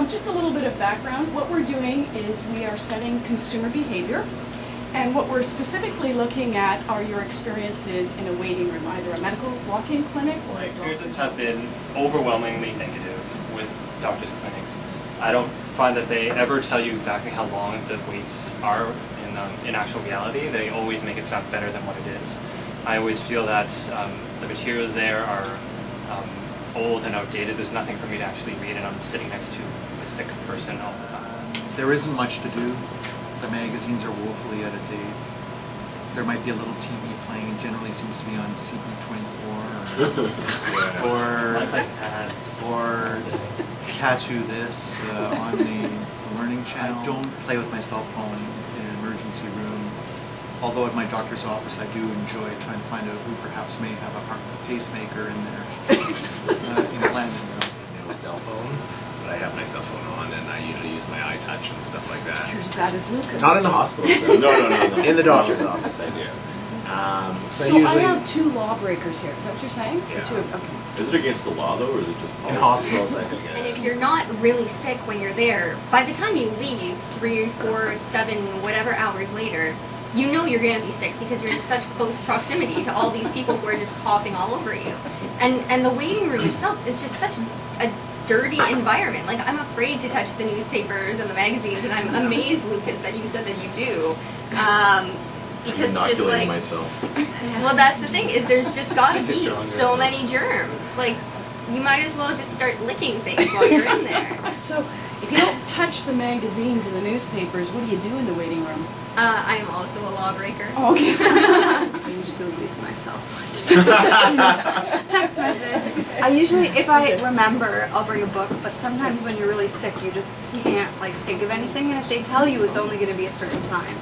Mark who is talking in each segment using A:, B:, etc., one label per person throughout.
A: Just a little bit of background. What we're doing is we are studying consumer behavior, and what we're specifically looking at are your experiences in a waiting room, either a medical walk-in clinic or
B: My
A: a
B: experiences
A: doctor's
B: have been overwhelmingly negative with doctors' clinics. I don't find that they ever tell you exactly how long the waits are in actual reality. They always make it sound better than what it is. I always feel that the materials there are old and outdated. There's nothing for me to actually read, and I'm sitting next to a sick person all the time.
C: There isn't much to do. The magazines are woefully out of date. There might be a little TV playing, generally seems to be on CB24 or Tattoo This on the Learning Channel. I don't play with my cell phone in an emergency room, although at my doctor's office I do enjoy trying to find out who perhaps may have a pacemaker in their implanted.
D: No cell phone, but I have my cell phone on, and I usually use my iTouch and stuff like that.
A: You're as bad as Lucas.
D: Not in the hospital, though. No. In the doctor's office, I do.
A: So I have two lawbreakers here. Is that what you're saying?
D: Yeah.
A: Okay.
E: Is it against the law though, or is it just
D: in hospitals, I think.
F: And if you're not really sick when you're there, by the time you leave, 3, 4, 7, whatever hours later, you know you're going to be sick because you're in such close proximity to all these people who are just coughing all over you. And the waiting room itself is just such a dirty environment. Like, I'm afraid to touch the newspapers and the magazines, and I'm amazed, Lucas, that you said that you do. Because
E: I'm
F: just like,
E: myself.
F: well, that's the thing, is there's just gotta be so many germs. Like, you might as well just start licking things while you're in there.
A: So if you don't touch the magazines and the newspapers, what do you do in the waiting room?
F: I'm also a lawbreaker.
A: Oh, okay.
G: I usually use my cell phone. Text message. I usually, if I remember, I'll bring a book, but sometimes when you're really sick, you just can't like think of anything, and if they tell you it's only going to be a certain time,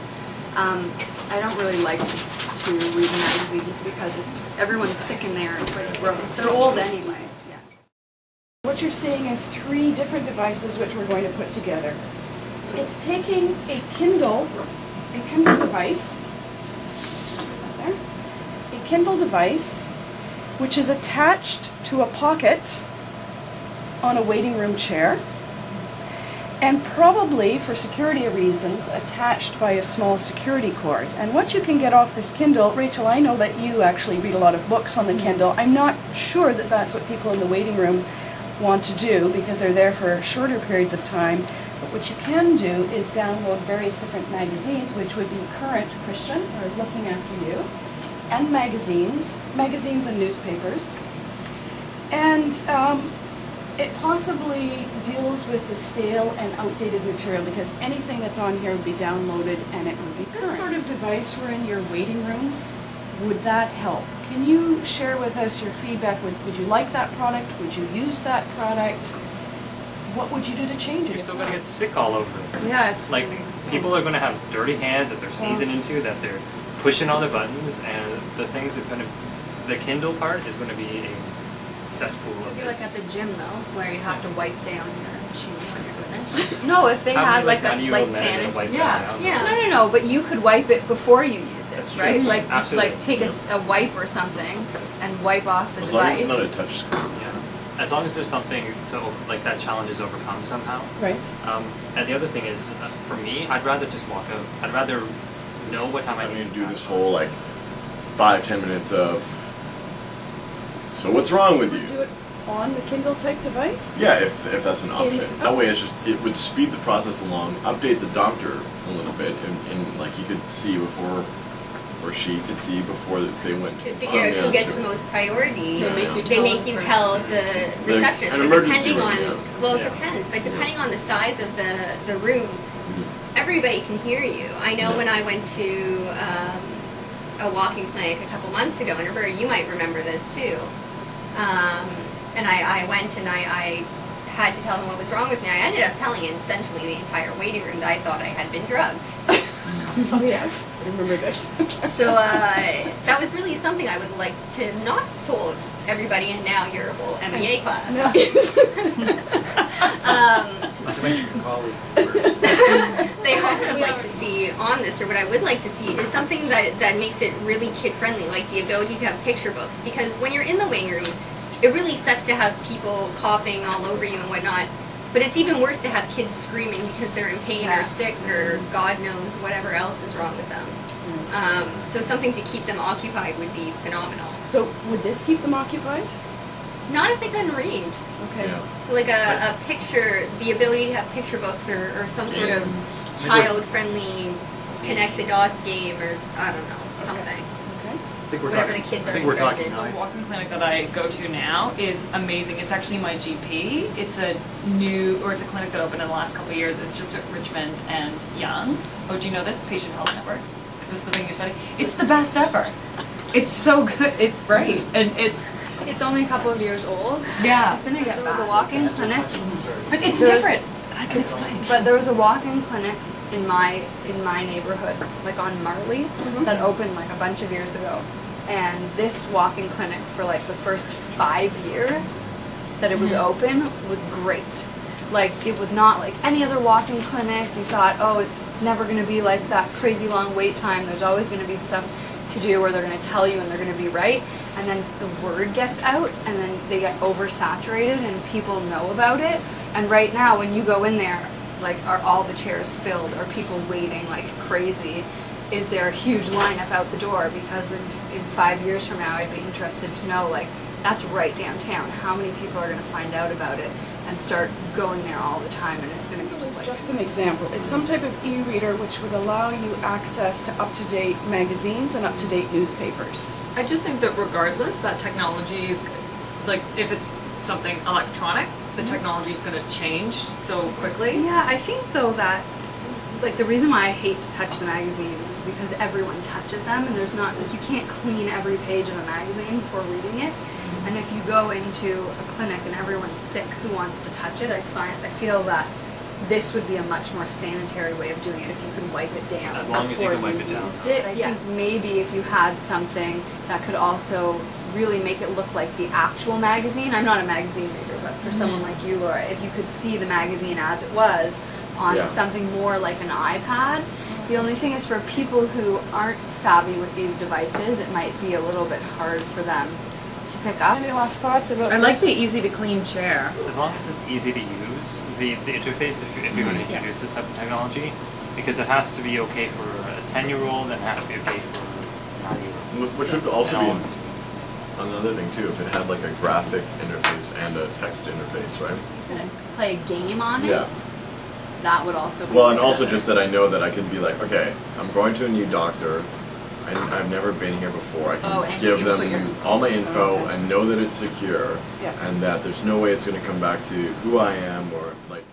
G: I don't really like to read the magazines because everyone's sick in there. It's like gross. They're old anyway. Yeah.
A: What you're seeing is 3 different devices which we're going to put together. It's taking a Kindle device, there, a Kindle device, which is attached to a pocket on a waiting room chair, and probably, for security reasons, attached by a small security cord. And what you can get off this Kindle, Rachel, I know that you actually read a lot of books on the Kindle. I'm not sure that that's what people in the waiting room want to do because they're there for shorter periods of time. But what you can do is download various different magazines, which would be Current Christian, or Looking After You, and magazines and newspapers. And it possibly deals with the stale and outdated material because anything that's on here would be downloaded and it would be current. This sort of device were in your waiting rooms. Would that help? Can you share with us your feedback? Would you like that product? Would you use that product? What would you do to change it?
B: You're still going to get sick all over it.
G: Yeah, it's
B: like people are going to have dirty hands that they're sneezing into, that they're pushing all the buttons, and the things is going to, the Kindle part is going to be a cesspool of
G: It'd be
B: this.
G: like at the gym though, where you have to wipe down your shoes when you're finished. No, if they had like a sanitary. Yeah. No. But you could wipe it before you use it, right? Like
B: Absolutely.
G: like take a wipe or something and wipe off the
E: As long as
G: device.
E: it's not a touch screen.
B: Yeah. As long as there's something to, like, that challenge is overcome somehow.
A: Right.
B: And the other thing is, for me, I'd rather just walk out. I'd rather know what time I
E: I'm
B: need
E: gonna do this whole like 5-10 minutes of. So what's wrong with
A: Would you do
E: you?
A: it on the Kindle type device?
E: Yeah, if that's an option. That way, it would speed the process along. Update the doctor a little bit, and like he could see before, or she could see before they went.
F: To figure out who gets the most priority,
E: Yeah.
F: they make you tell the receptionist.
E: an
F: But
E: emergency
F: depending on,
E: room, yeah.
F: well, it
B: Yeah.
F: depends. But depending on the size of the room, everybody can hear you. I know when I went to a walking clinic a couple months ago, and Roberta, you might remember this too. And I went and I had to tell them what was wrong with me. I ended up telling essentially the entire waiting room that I thought I had been drugged.
A: Oh yes, I remember this.
F: So that was really something I would like to not have told everybody in now your whole MBA class.
A: No.
D: Not to mention your colleagues.
F: They hope I'd like to see on this, or what I would like to see, is something that makes it really kid-friendly, like the ability to have picture books. Because when you're in the waiting room, it really sucks to have people coughing all over you and whatnot. But it's even worse to have kids screaming because they're in pain
G: Yeah.
F: or sick or God knows whatever else is wrong with them. So something to keep them occupied would be phenomenal.
A: So would this keep them occupied?
F: Not if they couldn't read.
A: Okay.
E: Yeah.
F: So like a picture, the ability to have picture books or some sort of
C: Games.
F: child-friendly connect the dots game or I don't know, something.
A: Okay.
C: I think we're
F: Whatever
C: talking,
F: the kids
C: I
F: are
C: think we're talking
F: interested in.
H: The walk-in clinic that I go to now is amazing. It's actually my GP. It's a clinic that opened in the last couple of years. It's just at Richmond and Young. Oh, do you know this? Patient Health Networks. Is this the thing you're studying? It's the best ever. It's so good. It's great. And
G: It's only a couple of years old.
H: yeah.
G: It's gonna get There was a walk-in clinic,
H: But it's
G: There was-
H: different. I can explain.
G: but there was a walk-in clinic in my neighborhood, like on Marley, that opened like a bunch of years ago. And this walk-in clinic for like the first 5 years that it was open was great. Like it was not like any other walk-in clinic. You thought, oh, it's never gonna be like that crazy long wait time. There's always gonna be stuff to do where they're gonna tell you and they're gonna be right. And then the word gets out and then they get oversaturated and people know about it. And right now when you go in there, like are all the chairs filled? Are people waiting like crazy? Is there a huge lineup out the door? Because in 5 years from now I'd be interested to know like that's right downtown. How many people are gonna find out about it and start going there all the time and it's gonna be
A: It
G: just
A: was
G: like
A: just an example. It's some type of e-reader which would allow you access to up-to-date magazines and up-to-date newspapers.
H: I just think that regardless, that technology is, like, if it's something electronic, the technology is going to change so quickly.
G: Yeah, I think though that like the reason why I hate to touch the magazines is because everyone touches them and there's not like you can't clean every page of a magazine before reading it. And if you go into a clinic and everyone's sick who wants to touch it, I feel that this would be a much more sanitary way of doing it if you could wipe it down
B: As long as you
G: before
B: can wipe it down.
G: used it. I think maybe if you had something that could also really make it look like the actual magazine. I'm not a magazine reader, but for someone like you, Laura, if you could see the magazine as it was on
E: Yeah.
G: something more like an iPad. The only thing is for people who aren't savvy with these devices, it might be a little bit hard for them to pick up.
A: Any last thoughts about
H: I like
A: this?
H: the easy to clean chair.
B: As long as it's easy to use, the interface, if you're going to introduce this type of technology, because it has to be okay for a 10-year-old and it has to be okay for a 9-year-old.
E: Which would also
B: And
E: be
B: on.
E: another thing too, if it had like a graphic interface and a text interface, right?
G: Play a game on
E: Yeah.
G: it. That would also be
E: Well, and also
G: together.
E: just that I know that I can be like, okay, I'm going to a new doctor. I've never been here before. I can
G: Oh, and
E: give
G: you
E: them
G: put your-
E: all my info
A: Okay.
E: and know that it's secure
A: Yeah.
E: and that there's no way it's going to come back to who I am or like